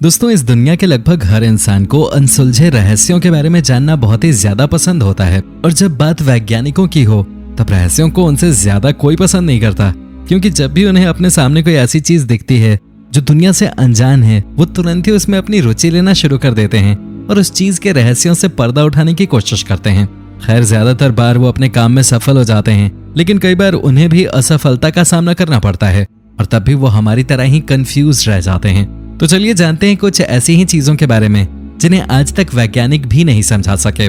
दोस्तों, इस दुनिया के लगभग हर इंसान को अनसुलझे रहस्यों के बारे में जानना बहुत ही ज्यादा पसंद होता है। और जब बात वैज्ञानिकों की हो तब रहस्यों को उनसे ज्यादा कोई पसंद नहीं करता, क्योंकि जब भी उन्हें अपने सामने कोई ऐसी चीज दिखती है जो दुनिया से अनजान है, वो तुरंत ही उसमें अपनी रुचि लेना शुरू कर देते हैं और उस चीज के रहस्यों से पर्दा उठाने की कोशिश करते हैं। खैर, ज्यादातर बार वो अपने काम में सफल हो जाते हैं, लेकिन कई बार उन्हें भी असफलता का सामना करना पड़ता है और तब भी वो हमारी तरह ही कंफ्यूज रह जाते हैं। तो चलिए जानते हैं कुछ ऐसी ही चीजों के बारे में जिन्हें आज तक वैज्ञानिक भी नहीं समझा सके।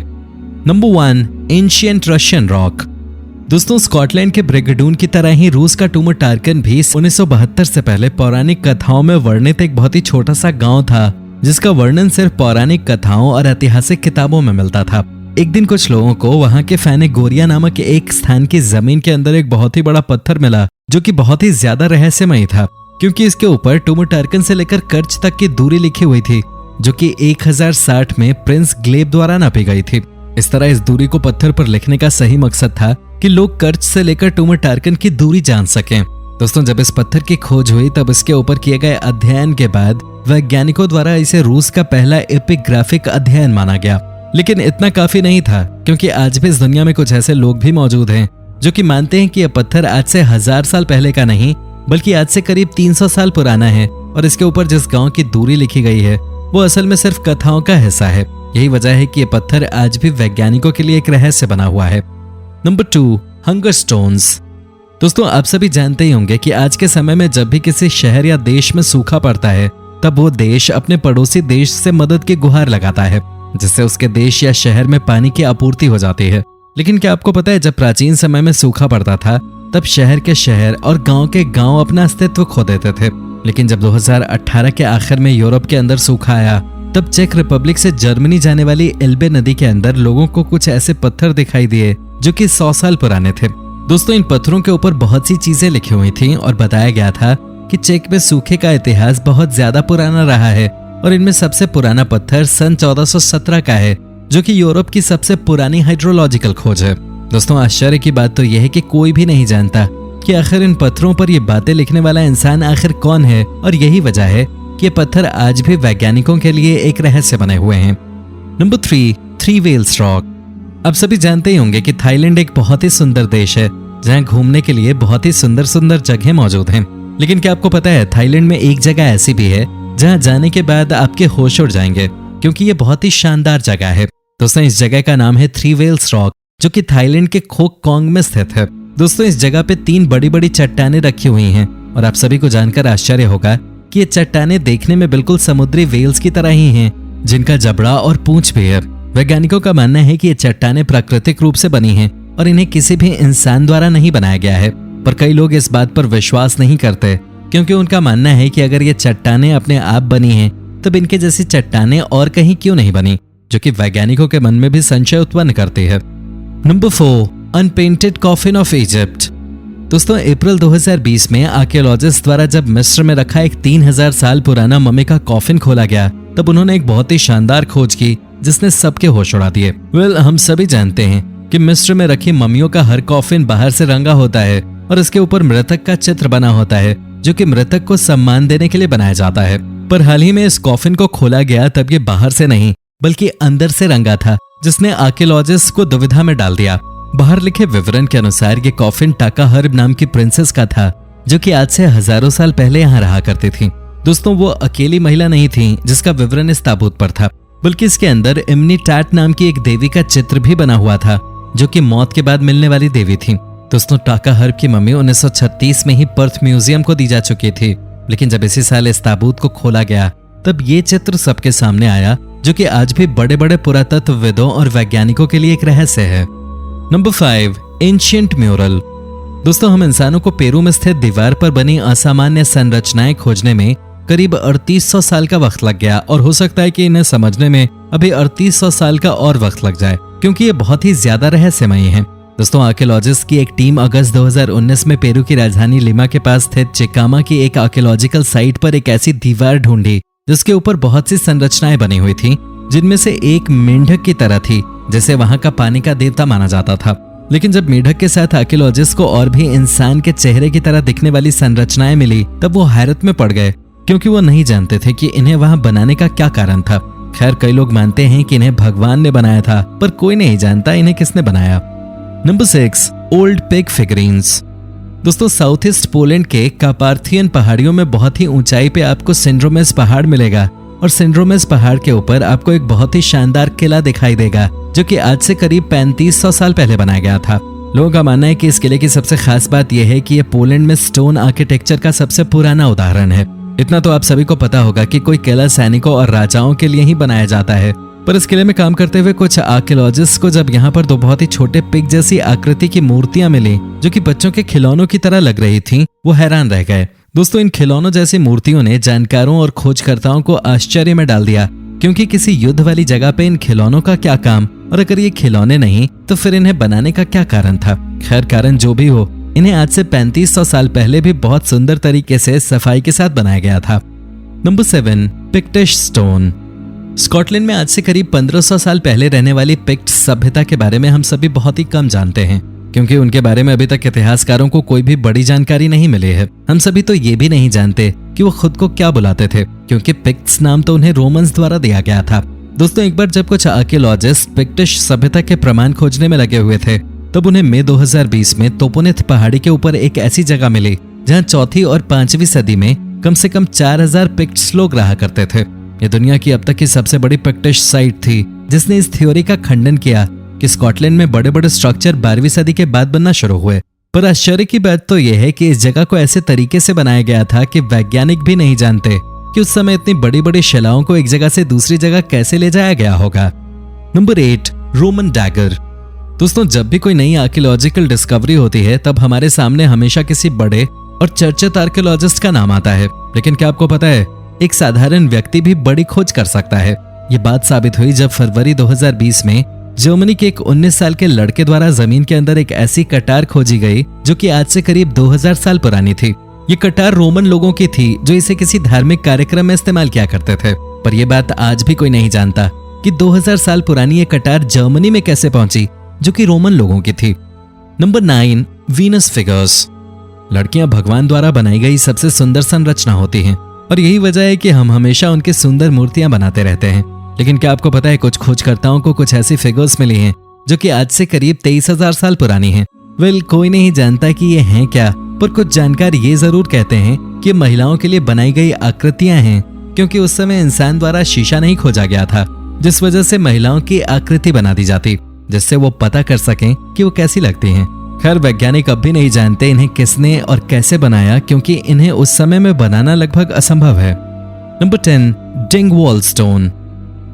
Number 1, ancient Russian rock. दोस्तों, स्कॉटलैंड के ब्रिगेडून की तरह ही रूस का टूमरटार्कन भी 1972 से पहले पौराणिक कथाओं में वर्णित एक बहुत ही छोटा सा गांव था, जिसका वर्णन सिर्फ पौराणिक कथाओं और ऐतिहासिक किताबों में मिलता था। एक दिन कुछ लोगों को वहां के फैनेगोरिया नामक एक स्थान की जमीन के अंदर एक बहुत ही बड़ा पत्थर मिला, जो कि बहुत ही ज्यादा रहस्यमयी था, क्योंकि इसके ऊपर टूमरटार्कन से लेकर कर्च तक की दूरी लिखी हुई थी, जो कि 1060 में प्रिंस ग्लेब द्वारा नापी गई थी। इस तरह इस दूरी को पत्थर पर लिखने का सही मकसद था कि लोग कर्च से लेकर टूमरटार्कन की दूरी जान सकें। दोस्तों, जब इस पत्थर की खोज हुई तब इसके ऊपर किए गए अध्ययन के बाद वैज्ञानिकों द्वारा इसे रूस का पहला एपिग्राफिक अध्ययन माना गया। लेकिन इतना काफी नहीं था, क्योंकि आज भी इस दुनिया में कुछ ऐसे लोग भी मौजूद हैं जो कि मानते हैं कि यह पत्थर आज से 1000 साल पहले का नहीं, बल्कि आज से करीब 300 साल पुराना है और इसके ऊपर जिस गांव की दूरी लिखी गई है वो असल में सिर्फ कथाओं का हिस्सा है। यही वजह है कि यह पत्थर आज भी वैज्ञानिकों के लिए एक रहस्य बना हुआ है। Number 2, hunger stones. दोस्तों, आप सभी जानते ही होंगे कि आज के समय में जब भी किसी शहर या देश में सूखा पड़ता है तब वो देश अपने पड़ोसी देश से मदद की गुहार लगाता है, जिससे उसके देश या शहर में पानी की आपूर्ति हो जाती है। लेकिन क्या आपको पता है, जब प्राचीन समय में सूखा पड़ता था तब शहर के शहर और गांव के गांव अपना अस्तित्व खो देते थे। लेकिन जब 2018 के आखिर में यूरोप के अंदर सूखा आया तब चेक रिपब्लिक से जर्मनी जाने वाली एल्बे नदी के अंदर लोगों को कुछ ऐसे पत्थर दिखाई दिए जो कि 100 साल पुराने थे। दोस्तों, इन पत्थरों के ऊपर बहुत सी चीजें लिखी हुई थी और बताया गया था कि चेक में सूखे का इतिहास बहुत ज्यादा पुराना रहा है और इनमें सबसे पुराना पत्थर सन 1417 का है, जो कि यूरोप की सबसे पुरानी हाइड्रोलॉजिकल खोज है। दोस्तों, आश्चर्य की बात तो यह है कि कोई भी नहीं जानता कि आखिर इन पत्थरों पर ये बातें लिखने वाला इंसान आखिर कौन है, और यही वजह है कि ये पत्थर आज भी वैज्ञानिकों के लिए एक रहस्य बने हुए हैं। Number 3, three wells rock. आप सभी जानते ही होंगे कि थाईलैंड एक बहुत ही सुंदर देश है, जहाँ घूमने के लिए बहुत ही सुंदर सुंदर जगह मौजूद हैं। लेकिन क्या आपको पता है, थाईलैंड में एक जगह ऐसी भी है जहाँ जाने के बाद आपके होश उड़ जाएंगे, क्योंकि ये बहुत ही शानदार जगह है। दोस्तों, इस जगह का नाम है थ्री वेल्स रॉक, जो कि थाईलैंड के खोक कोंग में स्थित है। दोस्तों, इस जगह पे 3 बड़ी बड़ी चट्टानें रखी हुई हैं और आप सभी को जानकर आश्चर्य होगा कि ये चट्टानें देखने में बिल्कुल समुद्री वेल्स की तरह ही हैं, जिनका जबड़ा और पूंछ भी है। वैज्ञानिकों का मानना है कि ये चट्टानें प्राकृतिक रूप से बनी हैं और इन्हें किसी भी इंसान द्वारा नहीं बनाया गया है। पर कई लोग इस बात पर विश्वास नहीं करते, क्योंकि उनका मानना है कि अगर ये चट्टानें अपने आप बनी हैं तब इनके जैसी चट्टानें और कहीं क्यों नहीं बनी, जो कि वैज्ञानिकों के मन में भी संशय उत्पन्न करती है। Number 4, unpainted coffin of Egypt. दोस्तों, अप्रैल 2020 में आर्कियोलॉजिस्ट द्वारा जब मिस्र में रखा एक 3000 साल पुराना मम्मी का कॉफिन खोला गया तब उन्होंने एक बहुत ही शानदार खोज की जिसने सबके होश उड़ा दिए। हम सभी जानते हैं कि मिस्र में रखी मम्मियों का हर कॉफिन बाहर से रंगा होता है और इसके ऊपर मृतक का चित्र बना होता है, जो कि मृतक को सम्मान देने के लिए बनाया जाता है। पर हाल ही में इस कॉफिन को खोला गया तब ये बाहर से नहीं बल्कि अंदर से रंगा था, जिसने आर्कियोलॉजिस्ट को दुविधा में डाल दिया। बाहर लिखे विवरण के अनुसार ये कॉफिन टाका हर्ब नाम की प्रिंसेस का था, जो कि आज से हजारों साल पहले यहाँ रहा करती थी। दोस्तों, वो अकेली महिला नहीं थी जिसका विवरण इस ताबूत पर था, बल्कि इसके अंदर इम्नी टैट नाम की एक देवी का चित्र भी बना हुआ था, जो कि मौत के बाद मिलने वाली देवी थी। दोस्तों, टाका हर्ब की मम्मी 1936 में ही पर्थ म्यूजियम को दी जा चुकी थी, लेकिन जब इसी साल इस ताबूत को खोला गया तब ये चित्र सबके सामने आया, जो कि आज भी बड़े बड़े पुरातत्वविदों और वैज्ञानिकों के लिए एक रहस्य है। Number 5, ancient mural. दोस्तों, हम इंसानों को पेरू में स्थित दीवार पर बनी असामान्य संरचनाएं खोजने में करीब 3800 साल का वक्त लग गया, और हो सकता है कि इन्हें समझने में अभी 3800 साल का और वक्त लग जाए, क्योंकि ये बहुत ही ज्यादा रहस्यमयी है। दोस्तों, आर्कियोलॉजिस्ट की एक टीम अगस्त 2019 में पेरू की राजधानी लिमा के पास स्थित चिकामा की एक आर्कियोलॉजिकल साइट पर एक ऐसी दीवार ढूंढी जिसके ऊपर बहुत सी संरचनाएं बनी हुई थी, जिनमें से एक मेंढक की तरह थी, जिसे वहां का पानी का देवता माना जाता था। लेकिन जब मेढक के साथ आर्कियोलॉजिस्ट को और भी इंसान के चेहरे की तरह दिखने वाली संरचनाएं मिली तब वो हैरत में पड़ गए, क्योंकि वो नहीं जानते थे कि इन्हें वहां बनाने का क्या कारण था। खैर, कई लोग मानते हैं कि इन्हें भगवान ने बनाया था, पर कोई नहीं जानता इन्हें किसने बनाया। Number 6, old pig figurines. दोस्तों, साउथ ईस्ट पोलैंड के कार्पाथियन पहाड़ियों में बहुत ही ऊंचाई पे आपको सिंड्रोमेस पहाड़ मिलेगा और सिंड्रोमेस पहाड़ के ऊपर आपको एक बहुत ही शानदार किला दिखाई देगा जो कि आज से करीब 3500 साल पहले बनाया गया था। लोगों का मानना है कि इस किले की सबसे खास बात यह है कि यह पोलैंड में स्टोन आर्किटेक्चर का सबसे पुराना उदाहरण है। इतना तो आप सभी को पता होगा कि कोई किला सैनिकों और राजाओं के लिए ही बनाया जाता है, पर इस किले में काम करते हुए कुछ आर्कियोलॉजिस्ट को जब यहाँ पर दो बहुत ही छोटे पिग जैसी आकृति की मूर्तियां मिली जो कि बच्चों के खिलौनों की तरह लग रही थीं, वो हैरान रह गए। दोस्तों, इन खिलौनों जैसी मूर्तियों ने जानकारों और खोजकर्ताओं को आश्चर्य में डाल दिया, क्योंकि किसी युद्ध वाली जगह पे इन खिलौनों का क्या काम, और अगर ये खिलौने नहीं तो फिर इन्हें बनाने का क्या कारण था। खैर, कारण जो भी हो, इन्हें आज से 3500 साल पहले भी बहुत सुंदर तरीके से सफाई के साथ बनाया गया था। Number 7, पिक्टिश stone. स्कॉटलैंड में आज से करीब 1500 साल पहले रहने वाली पिक्ट सभ्यता के बारे में हम सभी बहुत ही कम जानते हैं, क्योंकि उनके बारे में अभी तक इतिहासकारों को कोई भी बड़ी जानकारी नहीं मिली है। हम सभी तो ये भी नहीं जानते कि वो खुद को क्या बुलाते थे, क्योंकि पिक्ट्स नाम तो उन्हें रोमन्स द्वारा दिया गया था। दोस्तों, एक बार जब कुछ आर्कियोलॉजिस्ट पिक्टिश सभ्यता के प्रमाण खोजने में लगे हुए थे, तब उन्हें मई 2020 में तोपोनिथ पहाड़ी के ऊपर एक ऐसी जगह मिली जहां 4वीं और 5वीं सदी में कम से कम 4000 पिक्ट्स लोग रहा करते थे। ये दुनिया की अब तक की सबसे बड़ी पिक्टिश साइट थी, जिसने इस थ्योरी का खंडन किया कि स्कॉटलैंड में बड़े बड़े स्ट्रक्चर 12वीं सदी के बाद बनना शुरू हुए। पर आश्चर्य की बात तो यह है कि इस जगह को ऐसे तरीके से बनाया गया था कि वैज्ञानिक भी नहीं जानते कि उस समय इतनी बड़ी बड़ी शिलाओं को एक जगह से दूसरी जगह कैसे ले जाया गया होगा। Number 8, Roman dagger. दोस्तों, जब भी कोई नई आर्कियोलॉजिकल डिस्कवरी होती है, तब हमारे सामने हमेशा किसी बड़े और चर्चित आर्कियोलॉजिस्ट का नाम आता है। लेकिन क्या आपको पता है, एक साधारण व्यक्ति भी बड़ी खोज कर सकता है। ये बात साबित हुई जब फरवरी 2020 में जर्मनी के एक 19 साल के लड़के द्वारा जमीन के अंदर एक ऐसी कटार खोजी गई जो कि आज से करीब 2000 साल पुरानी थी। ये कटार रोमन लोगों की थी जो इसे किसी धार्मिक कार्यक्रम में इस्तेमाल किया करते थे। पर यह बात आज भी कोई नहीं जानता कि 2000 साल पुरानी ये कटार जर्मनी में कैसे पहुंची, जो कि रोमन लोगों की थी। Number 9, Venus figures. लड़कियां भगवान द्वारा बनाई गई सबसे सुंदर संरचना होती हैं, और यही वजह है कि हम हमेशा उनकी सुंदर मूर्तियां बनाते रहते हैं। लेकिन क्या आपको पता है, कुछ खोजकर्ताओं को कुछ ऐसी फिगर्स मिली हैं जो कि आज से करीब 23,000 साल पुरानी हैं। वेल, कोई नहीं जानता कि ये हैं क्या, पर कुछ जानकार ये जरूर कहते हैं कि महिलाओं के लिए बनाई गई आकृतियां हैं, क्योंकि उस समय इंसान द्वारा शीशा नहीं खोजा गया था, जिस वजह से महिलाओं की आकृति बना दी जाती, जिससे वो पता कर सकें कि वो कैसी लगती हैं। खैर, वैज्ञानिक अब भी नहीं जानते इन्हें किसने और कैसे बनाया, क्योंकि इन्हें उस समय में बनाना लगभग असंभव है। Number 10, Dingwall stone.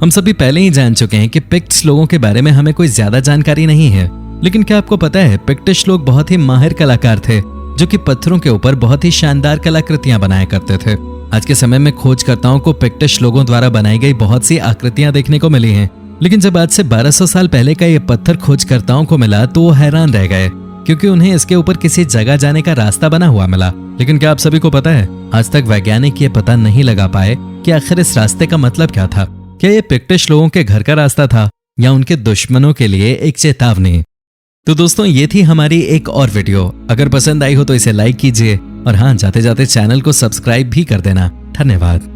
हम सभी पहले ही जान चुके हैं कि पिक्ट्स लोगों के बारे में हमें कोई ज्यादा जानकारी नहीं है, लेकिन क्या आपको पता है, पिक्टिश लोग बहुत ही माहिर कलाकार थे जो कि पत्थरों के ऊपर बहुत ही शानदार कलाकृतियां बनाया करते थे। आज के समय में खोजकर्ताओं को पिक्टिश लोगों द्वारा बनाई गई बहुत सी आकृतियां देखने को मिली हैं, लेकिन जब आज से 1200 साल पहले का ये पत्थर खोजकर्ताओं को मिला तो वो हैरान रह गए, क्योंकि उन्हें इसके ऊपर किसी जगह जाने का रास्ता बना हुआ मिला। लेकिन क्या आप सभी को पता है, आज तक वैज्ञानिक ये पता नहीं लगा पाए कि आखिर इस रास्ते का मतलब क्या था। क्या ये पिक्टिश लोगों के घर का रास्ता था या उनके दुश्मनों के लिए एक चेतावनी? तो दोस्तों, ये थी हमारी एक और वीडियो। अगर पसंद आई हो तो इसे लाइक कीजिए, और हाँ, जाते जाते चैनल को सब्सक्राइब भी कर देना। धन्यवाद।